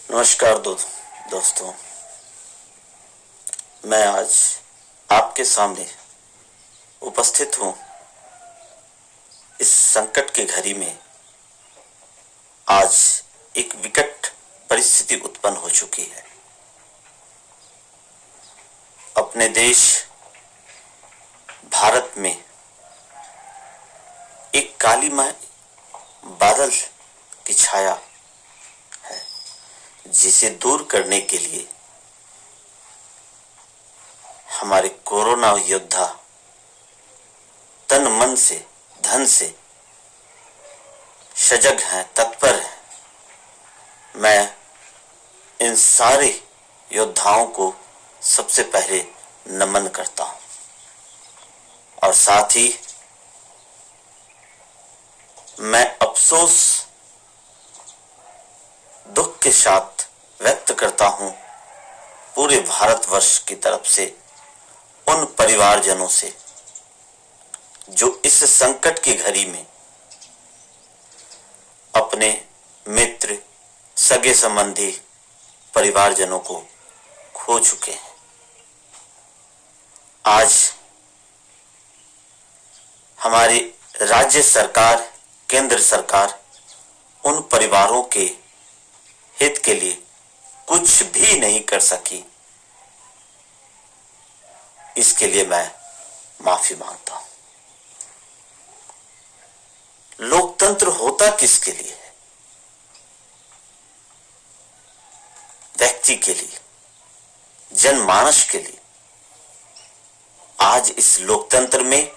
नमस्कार दोस्तों, मैं आज आपके सामने उपस्थित हूँ। इस संकट की घड़ी में आज एक विकट परिस्थिति उत्पन्न हो चुकी है। अपने देश भारत में एक कालीमय बादल की छाया है, जिसे दूर करने के लिए हमारे कोरोना योद्धा तन मन से धन से सजग हैं, तत्पर हैं। मैं इन सारे योद्धाओं को सबसे पहले नमन करता हूं और साथ ही मैं अफसोस दुख के साथ व्यक्त करता हूं पूरे भारतवर्ष की तरफ से उन परिवारजनों से जो इस संकट की घड़ी में अपने मित्र, सगे संबंधी, परिवारजनों को खो चुके हैं। आज हमारी राज्य सरकार, केंद्र सरकार उन परिवारों के हित के लिए कुछ भी नहीं कर सकी। इसके लिए मैं माफी मांगता हूं। लोकतंत्र होता किसके लिए है? व्यक्ति के लिए, जनमानस के लिए। आज इस लोकतंत्र में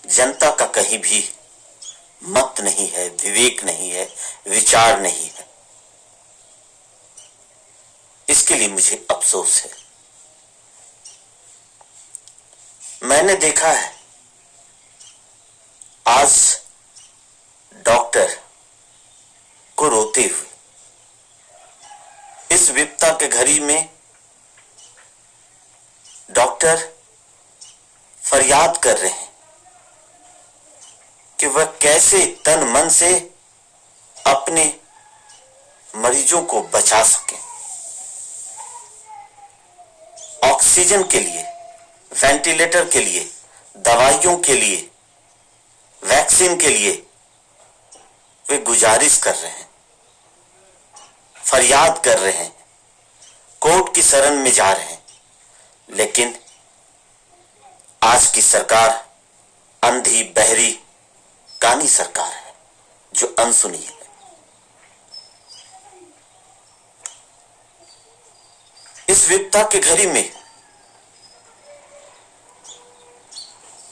जनता का कहीं भी मत नहीं है, विवेक नहीं है, विचार नहीं है। इसके लिए मुझे अफसोस है। मैंने देखा है आज डॉक्टर को रोते हुए इस विपदा के घड़ी में डॉक्टर फरियाद कर रहे हैं कि वह कैसे तन मन से अपने मरीजों को बचा सकें। ऑक्सीजन के लिए, वेंटिलेटर के लिए, दवाइयों के लिए, वैक्सीन के लिए वे गुजारिश कर रहे हैं, फरियाद कर रहे हैं, कोर्ट की शरण में जा रहे हैं। लेकिन आज की सरकार अंधी, बहरी, कानी सरकार है जो अनसुनी है। इस विपदा के घड़ी में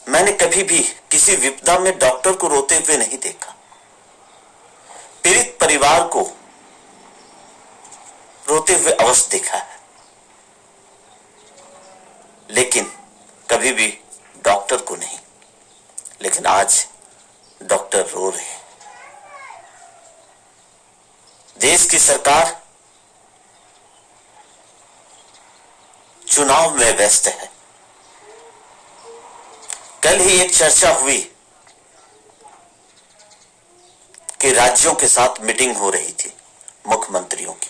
मैंने कभी भी किसी विपदा में डॉक्टर को रोते हुए नहीं देखा। पीड़ित परिवार को रोते हुए अवश्य देखा है, लेकिन कभी भी डॉक्टर को नहीं। लेकिन आज डॉक्टर रो रहे हैं। देश की सरकार चुनाव में व्यस्त है। कल ही एक चर्चा हुई कि राज्यों के साथ मीटिंग हो रही थी, मुख्यमंत्रियों की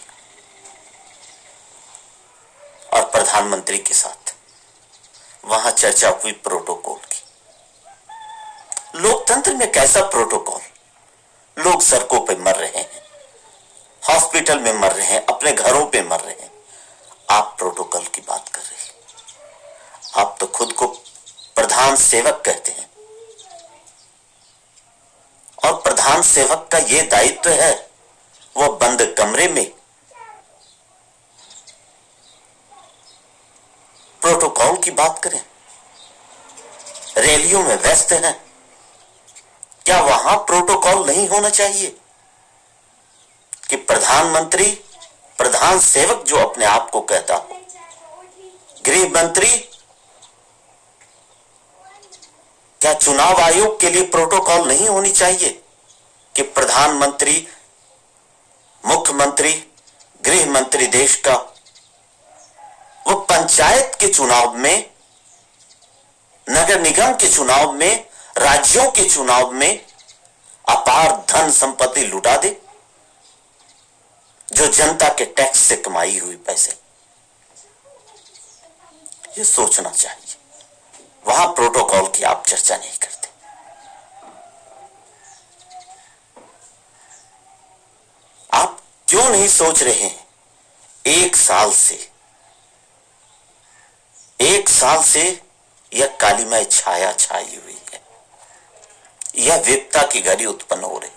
और प्रधानमंत्री के साथ। वहां चर्चा हुई प्रोटोकॉल की। लोकतंत्र में कैसा प्रोटोकॉल? लोग सड़कों पे मर रहे हैं, हॉस्पिटल में मर रहे हैं, अपने घरों पे मर रहे हैं। आप प्रोटोकॉल की बात कर रहे हैं। आप तो खुद को प्रधान सेवक कहते हैं और प्रधान सेवक का यह दायित्व है वह बंद कमरे में प्रोटोकॉल की बात करें। रैलियों में व्यस्त हैं, क्या वहां प्रोटोकॉल नहीं होना चाहिए कि प्रधानमंत्री, प्रधान सेवक जो अपने आप को कहता हो, गृह मंत्री, क्या चुनाव आयोग के लिए प्रोटोकॉल नहीं होनी चाहिए कि प्रधानमंत्री, मुख्यमंत्री, गृह मंत्री देश का वो पंचायत के चुनाव में, नगर निगम के चुनाव में, राज्यों के चुनाव में अपार धन संपत्ति लुटा दे? जो जनता के टैक्स से कमाई हुई पैसे, ये सोचना चाहिए। वहां प्रोटोकॉल की आप चर्चा नहीं करते। आप क्यों नहीं सोच रहे हैं? एक साल से यह कालीमय छाया छाई हुई है, यह विपदा की घड़ी उत्पन्न हो रही है।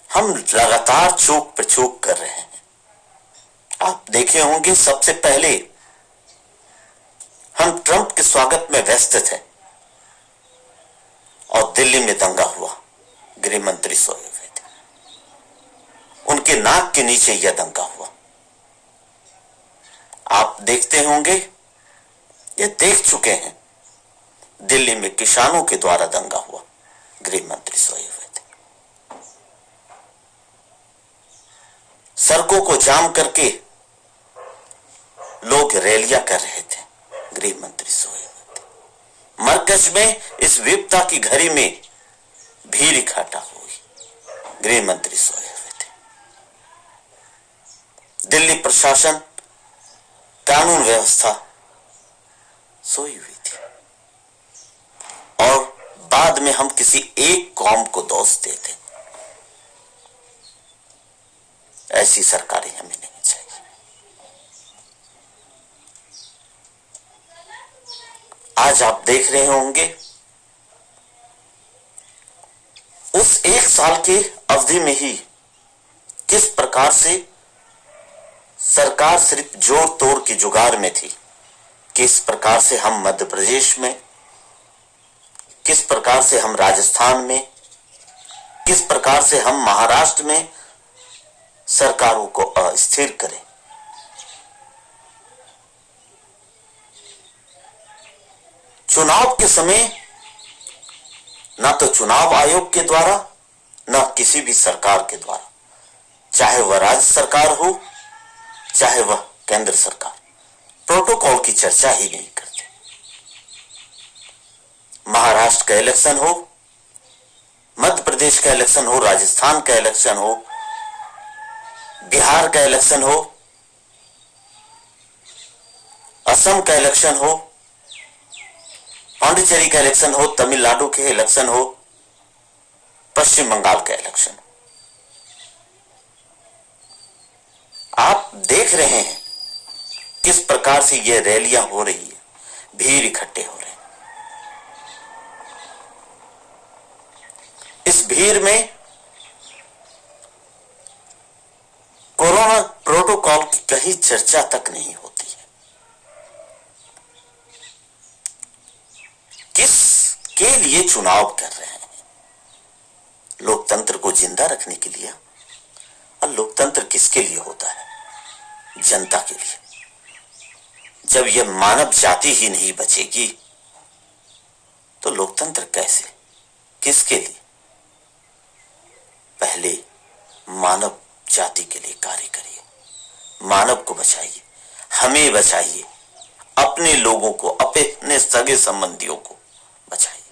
हम लगातार चूक पर चूक कर रहे हैं। आप देखे होंगे, सबसे पहले हम ट्रंप के स्वागत में व्यस्त थे और दिल्ली में दंगा हुआ, गृह मंत्री सोए हुए थे, उनके नाक के नीचे यह दंगा हुआ। आप देखते होंगे, ये देख चुके हैं, दिल्ली में किसानों के द्वारा दंगा हुआ, गृह मंत्री सोए हुए थे। सड़कों को जाम करके लोग रैलियां कर रहे थे, गृह मंत्री सोए हुए थे। मरकज में इस विपदा की घड़ी में भीड़ इकट्ठा हुई, गृह मंत्री सोए हुए थे। दिल्ली प्रशासन, कानून व्यवस्था सोई हुई थी। और बाद में हम किसी एक कौम को दोष देते। ऐसी सरकारें हमें नहीं चाहिए। आज आप देख रहे होंगे, उस एक साल की अवधि में ही किस प्रकार से सरकार सिर्फ जोड़ तोड़ की जुगाड़ में थी। किस प्रकार से हम मध्य प्रदेश में, किस प्रकार से हम राजस्थान में, किस प्रकार से हम महाराष्ट्र में सरकारों को अस्थिर करें। चुनाव के समय ना तो चुनाव आयोग के द्वारा, ना किसी भी सरकार के द्वारा, चाहे वह राज्य सरकार हो चाहे वह केंद्र सरकार, प्रोटोकॉल की चर्चा ही नहीं करते। महाराष्ट्र का इलेक्शन हो, मध्य प्रदेश का इलेक्शन हो, राजस्थान का इलेक्शन हो, बिहार का इलेक्शन हो, असम का इलेक्शन हो, पांडिचेरी का इलेक्शन हो, तमिलनाडु के इलेक्शन हो, पश्चिम बंगाल का इलेक्शन हो, आप देख रहे हैं किस प्रकार से ये रैलियां हो रही है, भीड़ इकट्ठे हो रहे हैं। इस भीड़ में कोरोना प्रोटोकॉल की कहीं चर्चा तक नहीं होती है। किसके लिए चुनाव कर रहे हैं? लोकतंत्र को जिंदा रखने के लिए। और लोकतंत्र किसके लिए होता है? जनता के लिए। जब यह मानव जाति ही नहीं बचेगी तो लोकतंत्र कैसे, किसके लिए? पहले मानव जाति के लिए कार्य करिए, मानव को बचाइए, हमें बचाइए, अपने लोगों को, अपने सगे संबंधियों को बचाइए।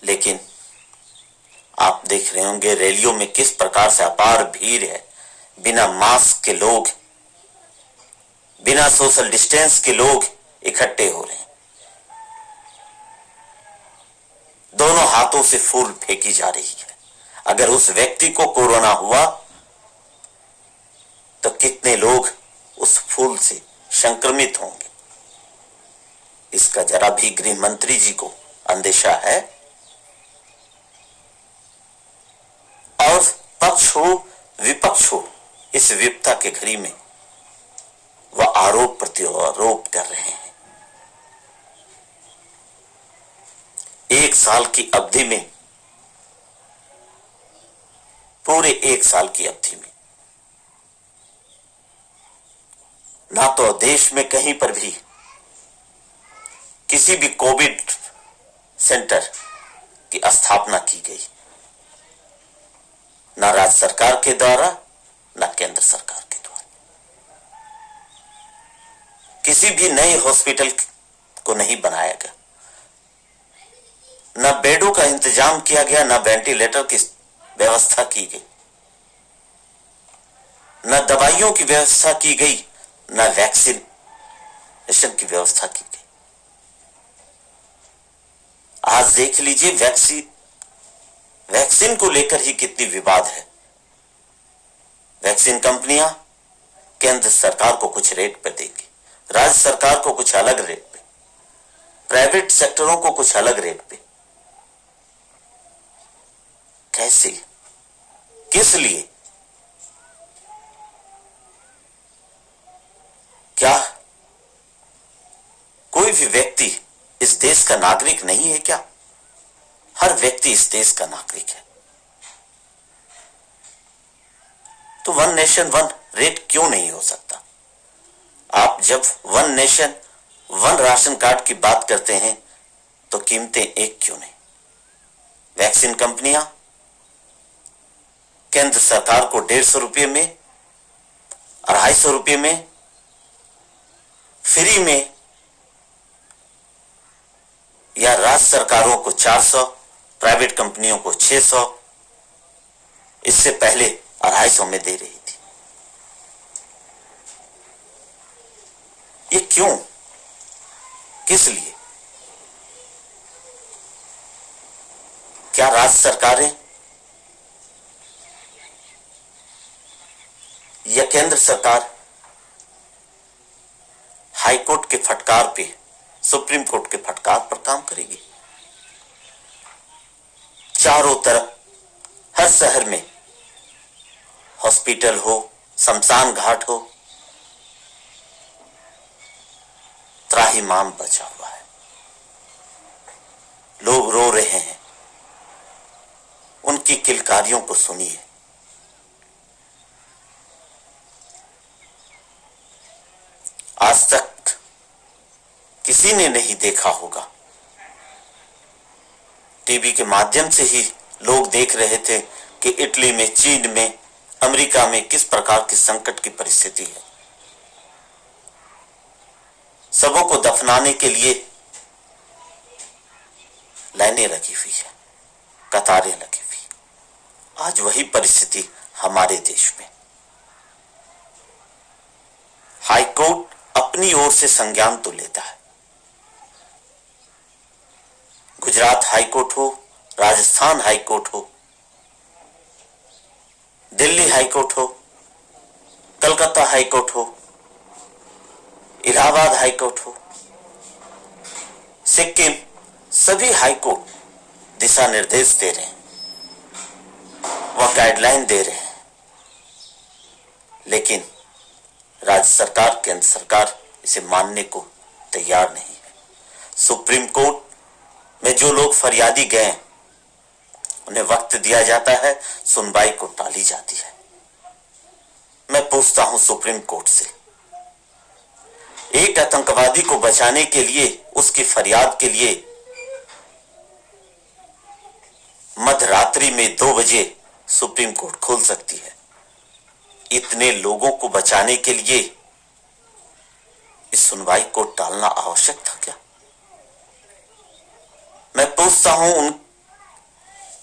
लेकिन आप देख रहे होंगे रैलियों में किस प्रकार से अपार भीड़ है। बिना मास्क के लोग, बिना सोशल डिस्टेंस के लोग इकट्ठे हो रहे हैं। दोनों हाथों से फूल फेंकी जा रही है। अगर उस व्यक्ति को कोरोना हुआ तो कितने लोग उस फूल से संक्रमित होंगे, इसका जरा भी गृह मंत्री जी को अंदेशा है? और पक्ष हो विपक्ष हो, इस विपदा के घड़ी में वह आरोप प्रत्यारोप कर रहे हैं। एक साल की अवधि में, पूरे एक साल की अवधि में ना तो देश में कहीं पर भी किसी भी कोविड सेंटर की स्थापना की गई, ना राज्य सरकार के द्वारा, ना केंद्र सरकार के द्वारा। किसी भी नए हॉस्पिटल को नहीं बनाया गया। न बेडों का इंतजाम किया गया, न वेंटिलेटर की व्यवस्था की गई, न दवाइयों की व्यवस्था की गई, न वैक्सीनेशन की व्यवस्था की गई। आज देख लीजिए वैक्सीन को लेकर ही कितनी विवाद है। वैक्सीन कंपनियां केंद्र सरकार को कुछ रेट पर देगी, राज्य सरकार को कुछ अलग रेट पे, प्राइवेट सेक्टरों को कुछ अलग रेट पे। कैसे, किस लिए? क्या कोई भी व्यक्ति इस देश का नागरिक नहीं है क्या? हर व्यक्ति इस देश का नागरिक है। तो वन नेशन वन रेट क्यों नहीं हो सकता? आप जब one nation one ration card की बात करते हैं तो कीमतें एक क्यों नहीं? वैक्सीन कंपनियां केंद्र सरकार को 150 रुपये में, 250 रुपये में फ्री में, या राज्य सरकारों को 400, प्राइवेट कंपनियों को 600, इससे पहले 250 में दे रही थी। ये क्यों, किस लिए? क्या राज्य सरकारें या केंद्र सरकार हाई कोर्ट के फटकार पे, सुप्रीम कोर्ट के फटकार पर काम करेगी? चारों तरफ हर शहर में हॉस्पिटल हो, शमशान घाट हो, त्राहिमाम बचा हुआ है, लोग रो रहे हैं। उनकी किलकारियों को सुनिए। आज तक किसी ने नहीं देखा होगा, टीवी के माध्यम से ही लोग देख रहे थे कि इटली में, चीन में, अमेरिका में किस प्रकार की संकट की परिस्थिति है। सबों को दफनाने के लिए लाइनें लगी हुई है, कतारें लगी हुई। आज वही परिस्थिति हमारे देश में। हाई कोर्ट अपनी ओर से संज्ञान तो लेता है। गुजरात हाई कोर्ट हो, राजस्थान हाई कोर्ट हो, दिल्ली हाई कोर्ट हो, कलकत्ता हाई कोर्ट हो, इलाहाबाद हाई कोर्ट हो, सिक्किम, सभी हाई कोर्ट दिशा निर्देश दे रहे हैं, वह गाइडलाइन दे रहे हैं, लेकिन राज्य सरकार, केंद्र सरकार इसे मानने को तैयार नहीं है। सुप्रीम कोर्ट में जो लोग फरियादी गए, उन्हें वक्त दिया जाता है, सुनवाई को टाली जाती है। मैं पूछता हूं सुप्रीम कोर्ट से, एक आतंकवादी को बचाने के लिए, उसकी फरियाद के लिए मध्यरात्रि में 2 बजे सुप्रीम कोर्ट खोल सकती है। इतने लोगों को बचाने के लिए इस सुनवाई को टालना आवश्यक था क्या? मैं पूछता हूं,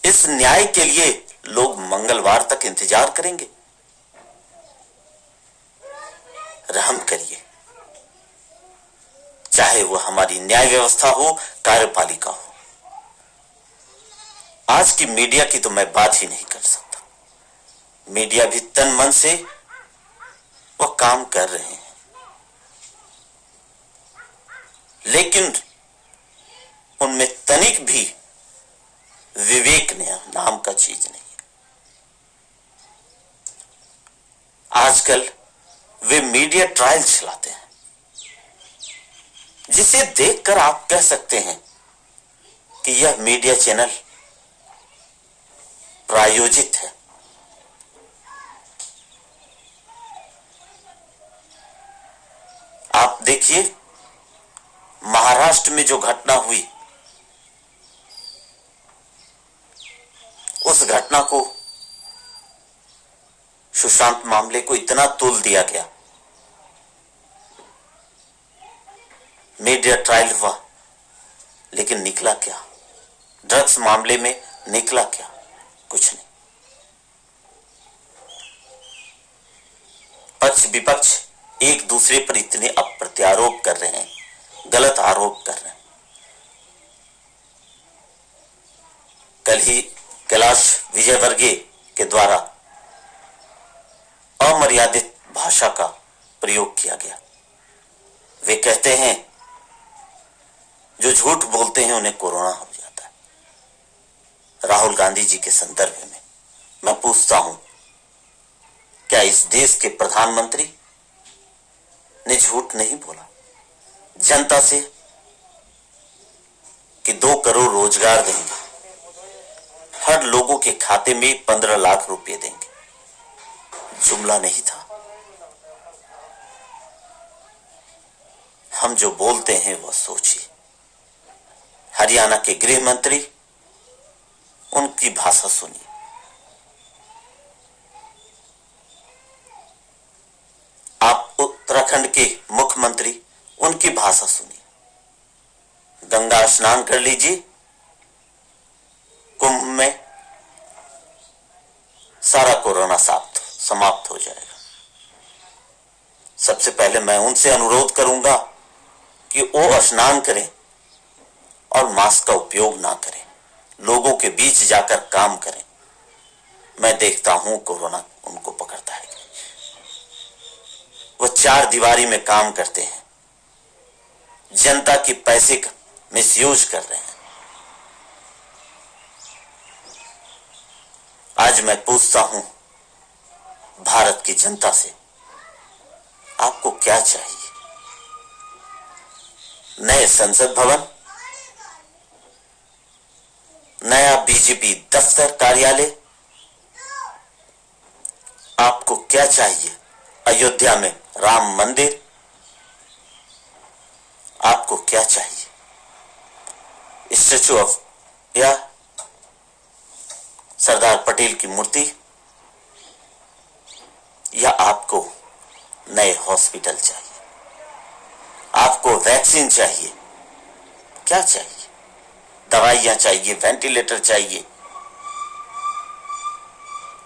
इस न्याय के लिए लोग मंगलवार तक इंतजार करेंगे? रहम करिए, चाहे वह हमारी न्याय व्यवस्था हो, कार्यपालिका हो। आज की मीडिया की तो मैं बात ही नहीं कर सकता। मीडिया भी तन मन से वह काम कर रहे हैं, लेकिन उनमें तनिक भी विवेक नाम का चीज नहीं है। आजकल वे मीडिया ट्रायल चलाते हैं, जिसे देखकर आप कह सकते हैं कि यह मीडिया चैनल प्रायोजित है। आप देखिए, महाराष्ट्र में जो घटना हुई, उस घटना को, सुशांत मामले को इतना तूल दिया गया, मीडिया ट्रायल हुआ, लेकिन निकला क्या? ड्रग्स मामले में निकला क्या? कुछ नहीं। पक्ष विपक्ष एक दूसरे पर इतने अप्रत्यारोप कर रहे हैं, गलत आरोप कर रहे हैं। कल ही कैलाश विजयवर्गीय के द्वारा अमर्यादित भाषा का प्रयोग किया गया। वे कहते हैं जो झूठ बोलते हैं उन्हें कोरोना हो जाता है। राहुल गांधी जी के संदर्भ में मैं पूछता हूं, क्या इस देश के प्रधानमंत्री ने झूठ नहीं बोला जनता से कि 2 करोड़ रोजगार देंगे, हर लोगों के खाते में 15 लाख रुपए देंगे? जुमला नहीं था। हम जो बोलते हैं वह सोचिए। हरियाणा के गृह मंत्री, उनकी भाषा सुनिए। आप उत्तराखंड के मुख्यमंत्री, उनकी भाषा सुनिए। गंगा स्नान कर लीजिए, कुंभ में सारा कोरोना समाप्त हो जाएगा। सबसे पहले मैं उनसे अनुरोध करूंगा कि वो स्नान करें और मास्क का उपयोग ना करें, लोगों के बीच जाकर काम करें। मैं देखता हूं कोरोना उनको पकड़ता है। वो 4 दीवारी में काम करते हैं, जनता के पैसे का मिसयूज कर रहे हैं। आज मैं पूछता हूं भारत की जनता से, आपको क्या चाहिए? नए संसद भवन, नया बीजेपी दफ्तर कार्यालय? आपको क्या चाहिए? अयोध्या में राम मंदिर? आपको क्या चाहिए? स्टैचू ऑफ या सरदार पटेल की मूर्ति? या आपको नए हॉस्पिटल चाहिए? आपको वैक्सीन चाहिए? क्या चाहिए? दवाइयां चाहिए, वेंटिलेटर चाहिए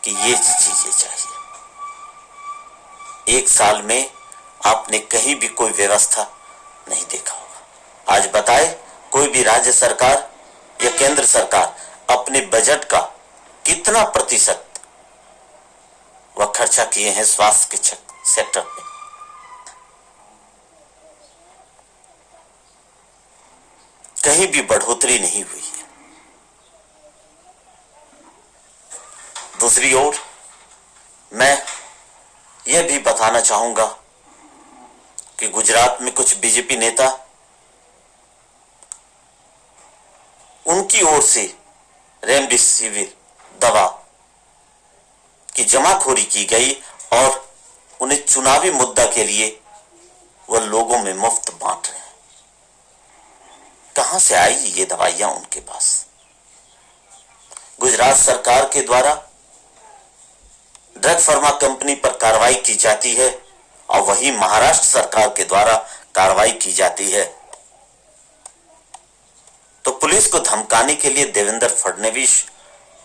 कि ये चीजें चाहिए? 1 साल में आपने कहीं भी कोई व्यवस्था नहीं देखा होगा। आज बताए, कोई भी राज्य सरकार या केंद्र सरकार अपने बजट का कितना प्रतिशत वह खर्चा किए हैं स्वास्थ्य के सेक्टर पे? कहीं भी बढ़ोतरी नहीं हुई है। दूसरी ओर मैं यह भी बताना चाहूंगा कि गुजरात में कुछ बीजेपी नेता, उनकी ओर से रेमडेसिविर दवा की जमाखोरी की गई और उन्हें चुनावी मुद्दा के लिए वह लोगों में मुफ्त बांट रहे हैं। कहां से आई ये दवाइयां उनके पास? गुजरात सरकार के द्वारा ड्रग फार्मा कंपनी पर कार्रवाई की जाती है और वही महाराष्ट्र सरकार के द्वारा कार्रवाई की जाती है। तो पुलिस को धमकाने के लिए देवेंद्र फडणवीस,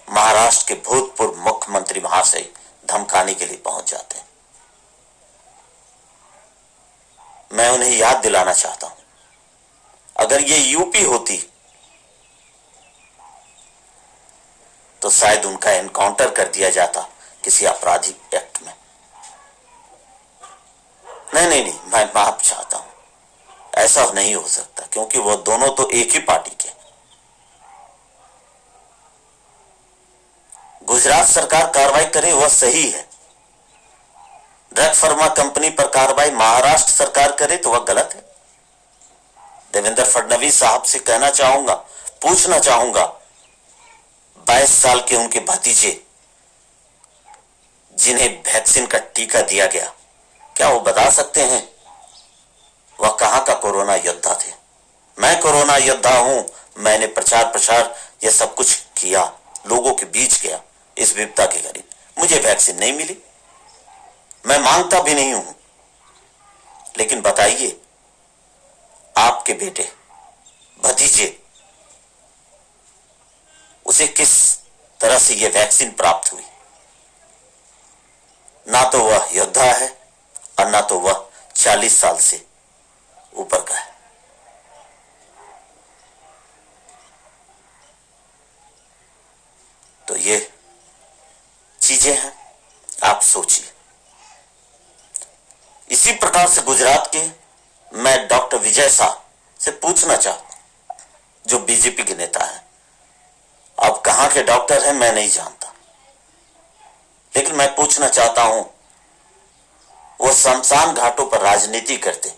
महाराष्ट्र के भूतपूर्व मुख्यमंत्री, वहां से धमकाने के लिए पहुंच जाते हैं। मैं उन्हें याद दिलाना चाहता हूं, अगर ये यूपी होती तो शायद उनका एनकाउंटर कर दिया जाता किसी आपराधिक एक्ट में। नहीं, मैं माफ चाहता हूं, ऐसा नहीं हो सकता, क्योंकि वो दोनों तो एक ही पार्टी के। गुजरात सरकार कार्रवाई करे वह सही है, ड्रग फार्मा कंपनी पर कार्रवाई महाराष्ट्र सरकार करे तो वह गलत है। देवेंद्र फडणवीस साहब से कहना चाहूंगा, पूछना चाहूंगा, 22 साल के उनके भतीजे जिन्हें वैक्सीन का टीका दिया गया, क्या वो बता सकते हैं वह कहां का कोरोना योद्धा थे? मैं कोरोना योद्धा हूं, मैंने प्रचार प्रसार यह सब कुछ किया, लोगों के बीच गया इस विपदा के करीब, मुझे वैक्सीन नहीं मिली, मैं मांगता भी नहीं हूं। लेकिन बताइए, आपके बेटे, भतीजे उसे किस तरह से यह वैक्सीन प्राप्त हुई। ना तो वह योद्धा है और ना तो वह 40 साल से ऊपर का है। तो ये चीजें हैं, आप सोचिए। इसी प्रकार से गुजरात के मैं डॉक्टर विजय शाह से पूछना चाहता हूं, जो बीजेपी के नेता हैं। अब कहां के डॉक्टर हैं मैं नहीं जानता, लेकिन मैं पूछना चाहता हूं, वो शमशान घाटों पर राजनीति करते,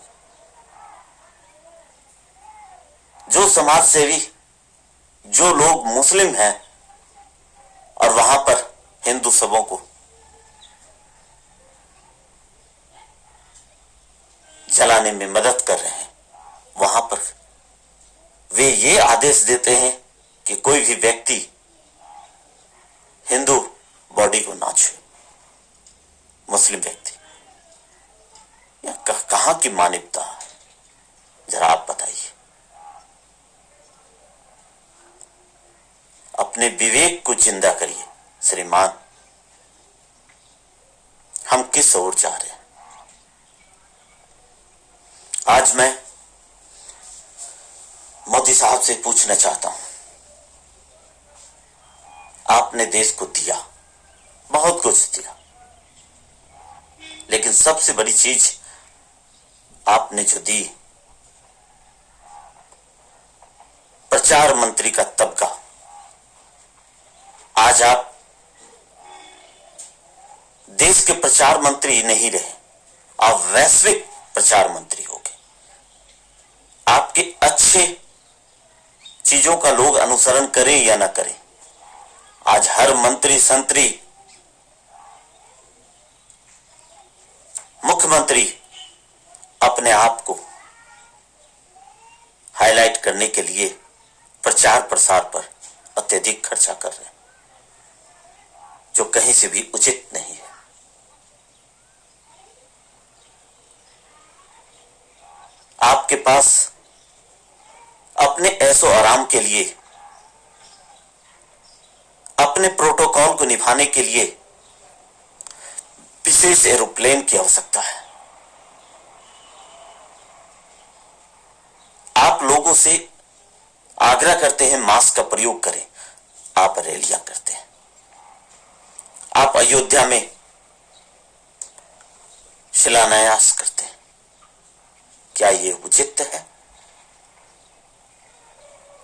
जो समाज सेवी, जो लोग मुस्लिम हैं और वहां पर हिंदू सबों को जलाने में मदद कर रहे हैं, वहां पर वे ये आदेश देते हैं कि कोई भी व्यक्ति हिंदू बॉडी को ना छुए, मुस्लिम व्यक्ति। यह कहां की मानवता है, जरा आप बताइए। अपने विवेक को जिंदा करिए श्रीमान। हम किस ओर जा रहे हैं? आज मैं मोदी साहब से पूछना चाहता हूं, आपने देश को दिया, बहुत कुछ दिया, लेकिन सबसे बड़ी चीज आपने जो दी, प्रचार मंत्री का तबका। आज आप देश के प्रचार मंत्री नहीं रहे, आप वैश्विक प्रचार मंत्री हो गए। आपके अच्छे चीजों का लोग अनुसरण करें या ना करें, आज हर मंत्री संतरी, मुख्यमंत्री अपने आप को हाईलाइट करने के लिए प्रचार प्रसार पर अत्यधिक खर्चा कर रहे हैं, जो कहीं से भी उचित नहीं है। आपके पास अपने ऐशो आराम के लिए, अपने प्रोटोकॉल को निभाने के लिए विशेष एरोप्लेन की आवश्यकता है। आप लोगों से आग्रह करते हैं मास्क का प्रयोग करें, आप रैलियां करते हैं। आप अयोध्या में शिलान्यास करते हैं, क्या यह उचित है?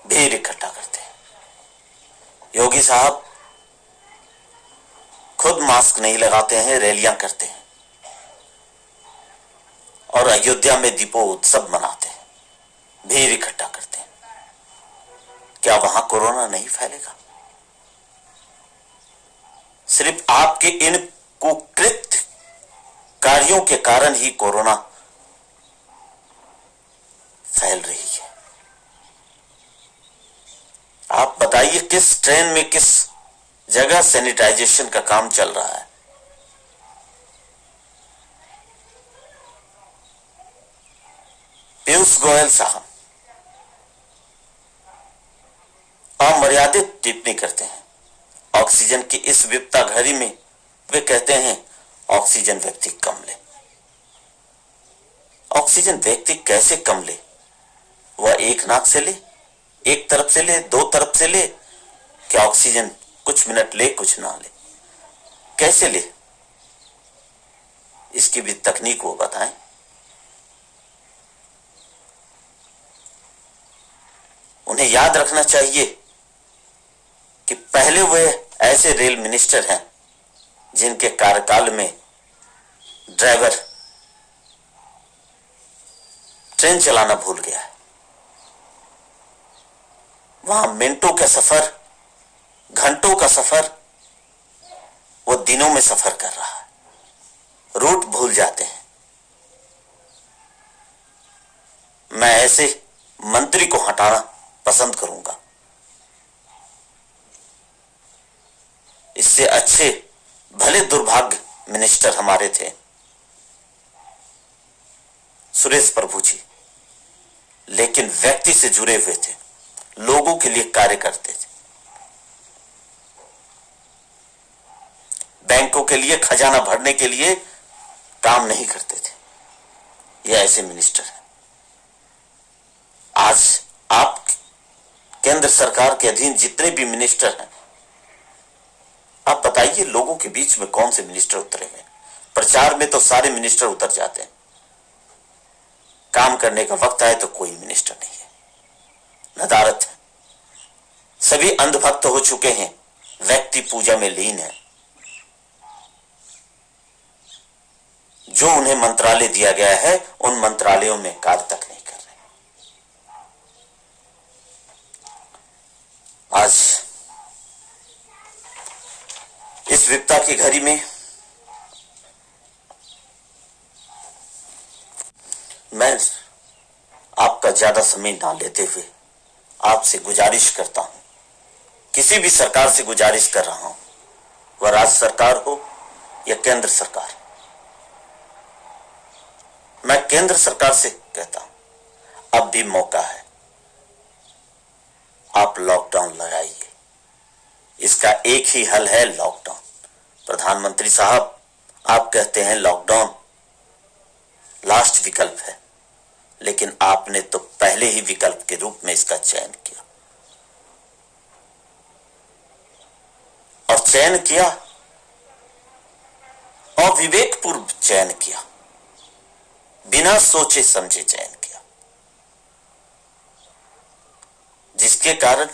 भीड़ इकट्ठा करते हैं। योगी साहब खुद मास्क नहीं लगाते हैं, रैलियां करते हैं और अयोध्या में दीपोत्सव मनाते हैं, भीड़ इकट्ठा करते हैं। क्या वहां कोरोना नहीं फैलेगा? सिर्फ आपके इन कुकृत्य कार्यों के कारण ही कोरोना फैल रही है। आप बताइए, किस ट्रेन में किस जगह सैनिटाइजेशन का काम चल रहा है? पीयूष गोयल साहब अमर्यादित टिप्पणी करते हैं ऑक्सीजन की इस विपदा घड़ी में। वे कहते हैं ऑक्सीजन व्यक्ति कम ले। ऑक्सीजन व्यक्ति कैसे कम ले? वह एक नाक से ले, एक तरफ से ले, दो तरफ से ले? क्या ऑक्सीजन कुछ मिनट ले, कुछ ना ले? कैसे ले? इसकी भी तकनीक वो बताएं। उन्हें याद रखना चाहिए कि पहले वे ऐसे रेल मिनिस्टर हैं जिनके कार्यकाल में ड्राइवर ट्रेन चलाना भूल गया है। वहां मिनटों का सफर, घंटों का सफर, वो दिनों में सफर कर रहा है, रूट भूल जाते हैं। मैं ऐसे मंत्री को हटाना पसंद करूंगा। इससे अच्छे भले दुर्भाग्य मिनिस्टर हमारे थे, सुरेश प्रभु जी, लेकिन व्यक्ति से जुड़े हुए थे, लोगों के लिए कार्य करते थे। बैंकों के लिए, खजाना भरने के लिए काम नहीं करते थे। ये ऐसे मिनिस्टर हैं। आज आप केंद्र सरकार के अधीन जितने भी मिनिस्टर हैं, आप बताइए लोगों के बीच में कौन से मिनिस्टर उतरे हैं? प्रचार में तो सारे मिनिस्टर उतर जाते हैं, काम करने का वक्त आए तो कोई मिनिस्टर नहीं है। नदारत है। सभी अंधभक्त हो चुके हैं, व्यक्ति पूजा में लीन है। जो उन्हें मंत्रालय दिया गया है, उन मंत्रालयों में कार्य तक नहीं कर रहे। आज इस विपदा की घड़ी में मैं आपका ज्यादा समय ना लेते हुए आपसे गुजारिश करता हूं, किसी भी सरकार से गुजारिश कर रहा हूं, वह राज्य सरकार हो या केंद्र सरकार। मैं केंद्र सरकार से कहता हूं, अब भी मौका है, आप लॉकडाउन लगाइए। इसका एक ही हल है, लॉकडाउन। प्रधानमंत्री साहब, आप कहते हैं लॉकडाउन लास्ट विकल्प है, लेकिन आपने तो पहले ही विकल्प के रूप में इसका चयन किया, और चयन किया और विवेकपूर्व चयन किया, बिना सोचे समझे चयन किया, जिसके कारण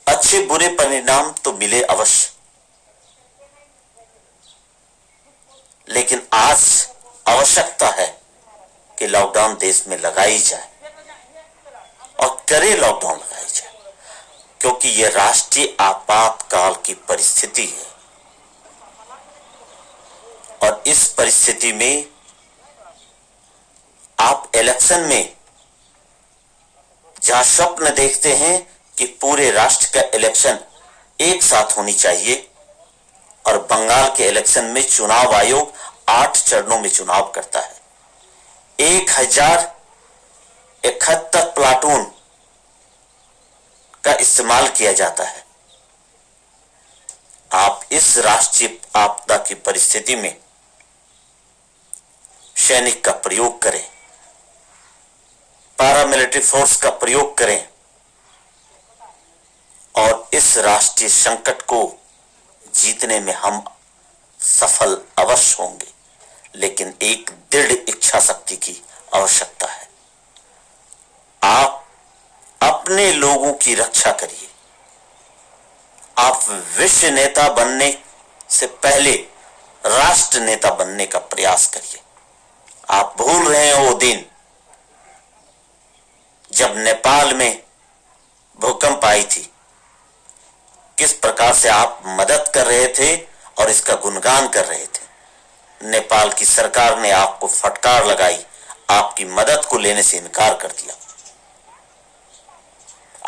अच्छे बुरे परिणाम तो मिले अवश्य, लेकिन आज आवश्यकता है कि लॉकडाउन देश में लगाई जाए, और करे लॉकडाउन लगाई जाए, क्योंकि यह राष्ट्रीय आपातकाल की परिस्थिति है। और इस परिस्थिति में आप इलेक्शन में जहां स्वप्न देखते हैं कि पूरे राष्ट्र का इलेक्शन एक साथ होनी चाहिए, और बंगाल के इलेक्शन में चुनाव आयोग 8 चरणों में चुनाव करता है, 1071 प्लाटून का इस्तेमाल किया जाता है। आप इस राष्ट्रीय आपदा की परिस्थिति में सैनिक का प्रयोग करें, पैरामिलिट्री फोर्स का प्रयोग करें, और इस राष्ट्रीय संकट को जीतने में हम सफल अवश्य होंगे, लेकिन एक दृढ़ इच्छा शक्ति की आवश्यकता है। आप अपने लोगों की रक्षा करिए। आप विश्व नेता बनने से पहले राष्ट्र नेता बनने का प्रयास करिए। आप भूल रहे हैं वो दिन जब नेपाल में भूकंप आई थी, किस प्रकार से आप मदद कर रहे थे और इसका गुणगान कर रहे थे। नेपाल की सरकार ने आपको फटकार लगाई, आपकी मदद को लेने से इनकार कर दिया।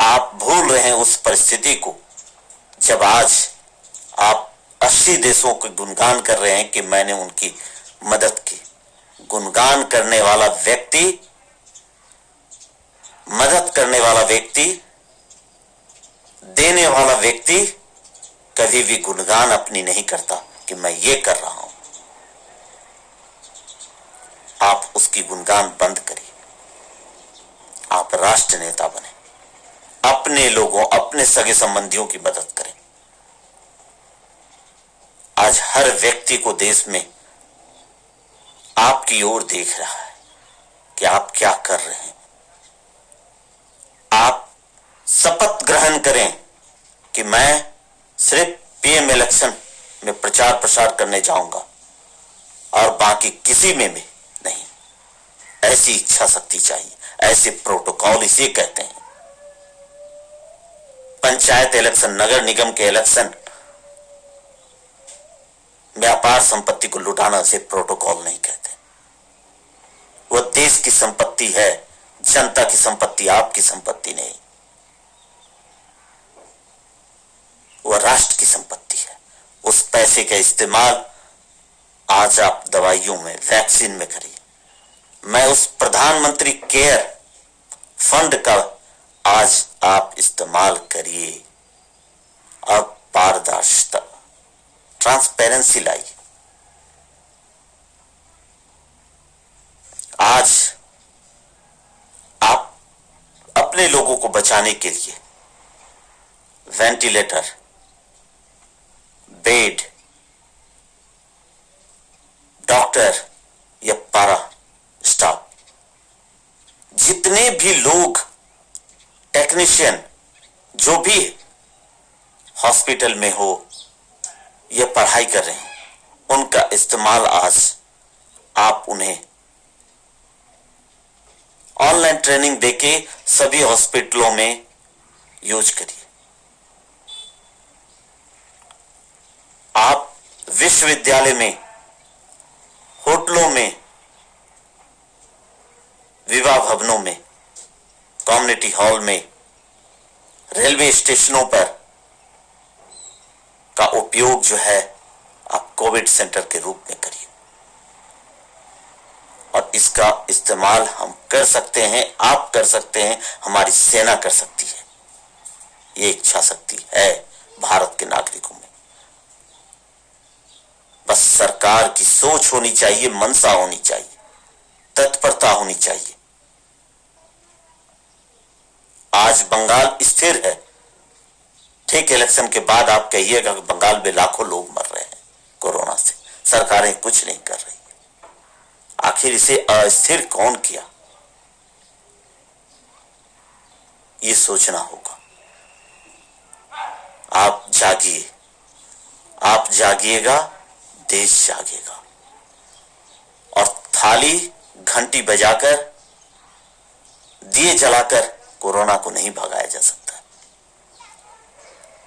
आप भूल रहे हैं उस परिस्थिति को जब आज आप 80 देशों के गुणगान कर रहे हैं कि मैंने उनकी मदद की। गुणगान करने वाला व्यक्ति, मदद करने वाला व्यक्ति, देने वाला व्यक्ति कभी भी गुणगान अपनी नहीं करता कि मैं ये कर रहा हूं। आप उसकी गुणगान बंद करिए। आप राष्ट्र नेता बने, अपने लोगों, अपने सगे संबंधियों की मदद करें। आज हर व्यक्ति को देश में आपकी ओर देख रहा है कि आप क्या कर रहे हैं। आप शपथ ग्रहण करें कि मैं सिर्फ पीएम इलेक्शन में प्रचार प्रसार करने जाऊंगा और बाकी किसी में भी नहीं। ऐसी इच्छा शक्ति चाहिए, ऐसे प्रोटोकॉल इसे कहते हैं। पंचायत इलेक्शन, नगर निगम के इलेक्शन, व्यापार संपत्ति को लुटाना से प्रोटोकॉल नहीं कहते। वह देश की संपत्ति है, जनता की संपत्ति, आपकी संपत्ति नहीं। वह राष्ट्र की संपत्ति है। उस पैसे का इस्तेमाल आज आप दवाइयों में, वैक्सीन में करिए। मैं उस प्रधानमंत्री केयर फंड का आज आप इस्तेमाल करिए और पारदर्शिता ट्रांसपेरेंसी लाई। आज आप अपने लोगों को बचाने के लिए वेंटिलेटर, बेड, डॉक्टर या पारा स्टाफ, जितने भी लोग, टेक्नीशियन, जो भी हॉस्पिटल में हो या पढ़ाई कर रहे हैं, उनका इस्तेमाल आज आप उन्हें ऑनलाइन ट्रेनिंग देके सभी हॉस्पिटलों में यूज करिए। आप विश्वविद्यालय में, होटलों में, विवाह भवनों में, कम्युनिटी हॉल में, रेलवे स्टेशनों पर का उपयोग जो है आप कोविड सेंटर के रूप में करिए। और इसका इस्तेमाल हम कर सकते हैं, आप कर सकते हैं, हमारी सेना कर सकती है। ये इच्छा शक्ति है भारत के नागरिकों में। बस सरकार की सोच होनी चाहिए, मनसा होनी चाहिए, तत्परता होनी चाहिए। आज बंगाल स्थिर है। ठीक इलेक्शन के बाद आप कहिएगा कि बंगाल में लाखों लोग मर रहे हैं कोरोना से, सरकारें कुछ नहीं कर रही। आखिर इसे अस्थिर कौन किया, ये सोचना होगा। आप जागिए, आप जागिएगा, देश जागेगा। और थाली, घंटी बजाकर, दिए जलाकर कोरोना को नहीं भगाया जा सकता।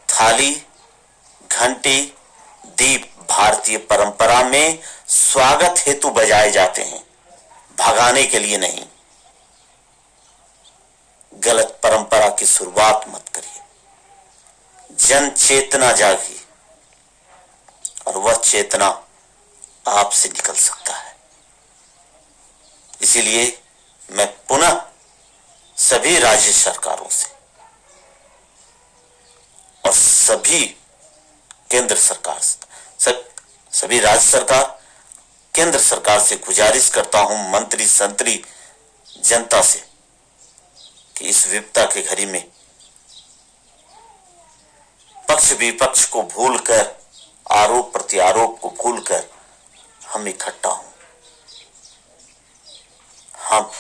थाली, घंटी, दीप भारतीय परंपरा में स्वागत हेतु बजाए जाते हैं, भगाने के लिए नहीं। गलत परंपरा की शुरुआत मत करिए। जन चेतना जागी और वह चेतना आपसे निकल सकता है। इसीलिए मैं पुनः सभी राज्य सरकारों से और सभी केंद्र सरकार, सभी राज्य सरकार, केंद्र सरकार से गुजारिश करता हूं, मंत्री संतरी जनता से, कि इस विपदा की घड़ी में पक्ष विपक्ष को भूलकर, आरोप प्रत्यारोप को भूलकर हम इकट्ठा हों। हम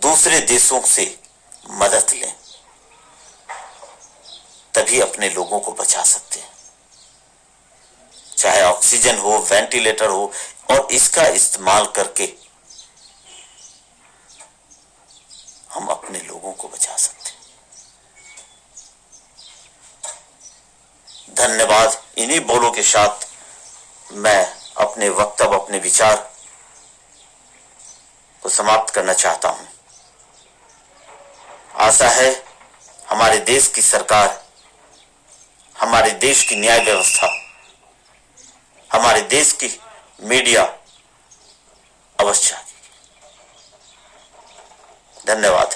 दूसरे देशों से मदद लें, तभी अपने लोगों को बचा सकते हैं। चाहे ऑक्सीजन हो, वेंटिलेटर हो, और इसका इस्तेमाल करके हम अपने लोगों को बचा सकते हैं। धन्यवाद। इन्हीं बोलों के साथ मैं अपने वक्तव्य, अपने विचार को समाप्त करना चाहता हूं। आशा है हमारे देश की सरकार, हमारे देश की न्याय व्यवस्था, हमारे देश की मीडिया अवश्य आएगी। धन्यवाद।